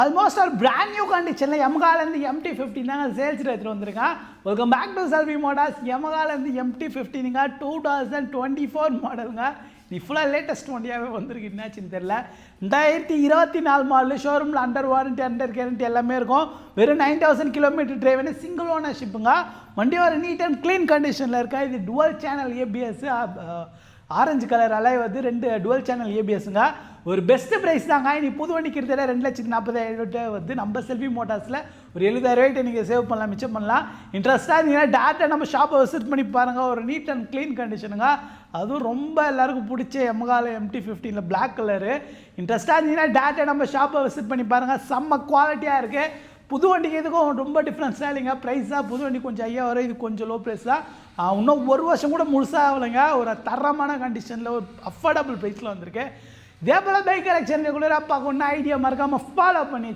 Almost ஒரு brand new கண்டிஷனில் Yamahaலேருந்து MT-15 தாங்க சேல்ஸ் எடுத்துகிட்டு வந்திருக்கேன். Welcome back to Selvi Motors. Yamahaலேருந்து MT-15ங்க 2024 மாடலுங்க. இது ஃபுல்லாக லேட்டஸ்ட் வண்டியாகவே வந்திருக்கு. என்னாச்சுன்னு தெரில. 2024 மாடல் ஷோரூமில் அண்டர் வாரண்ட்டி அண்டர் கேரண்டி எல்லாமே இருக்கும். வெறும் 9000 கிலோமீட்டர் டிரைவ் சிங்கிள் ஓனர்ஷிப்புங்க. வண்டி ஒரு நீட் அண்ட் க்ளீன் கண்டிஷனில் இருக்கா. இது twelve channel ABS orange colour அலை வந்து 2 டுவல் சேனல் ஏபிஎஸ்ங்க. ஒரு பெஸ்ட் ப்ரைஸ் தாங்க. நீ புது வண்டி கிட்டத்தட்ட 2,40,000 வந்து நம்ம செல்வி மோட்டார்ஸில் ஒரு 70,000 நீங்கள் சேவ் பண்ணலாம், மிச்சம் பண்ணலாம். இன்ட்ரெஸ்ட்டாக இருந்தீங்கன்னா டேரெக்டாக நம்ம ஷாப்பை விசிட் பண்ணி பாருங்கள். ஒரு நீட் அண்ட் க்ளீன் கண்டிஷனுங்க. அதுவும் ரொம்ப எல்லாருக்கும் பிடிச்ச Yamaha MT-15 பிளாக் கலரு. இன்ட்ரெஸ்ட்டாக இருந்தீங்கன்னா டேரெக்டாக நம்ம ஷாப்பை விசிட் பண்ணி பாருங்கள். செம்ம குவாலிட்டியாக இருக்குது. புது வண்டிக்கு இதுக்கும் ரொம்ப டிஃப்ரென்ஸாக இல்லைங்க. ப்ரைஸாக புது வண்டி கொஞ்சம் ஐயா வரும், இது கொஞ்சம் லோ ப்ரைஸ் தான். இன்னும் ஒரு வருஷம் கூட முழுசாக ஆகலைங்க. ஒரு தரமான கண்டிஷனில் ஒரு அஃபோர்டபுள் ப்ரைஸில் வந்திருக்கு. இதே போல் பைக் கலெக்ஷன் ரெகுலராக பார்க்கணுன்னா ஐடியா மறக்காமல் ஃபாலோ பண்ணி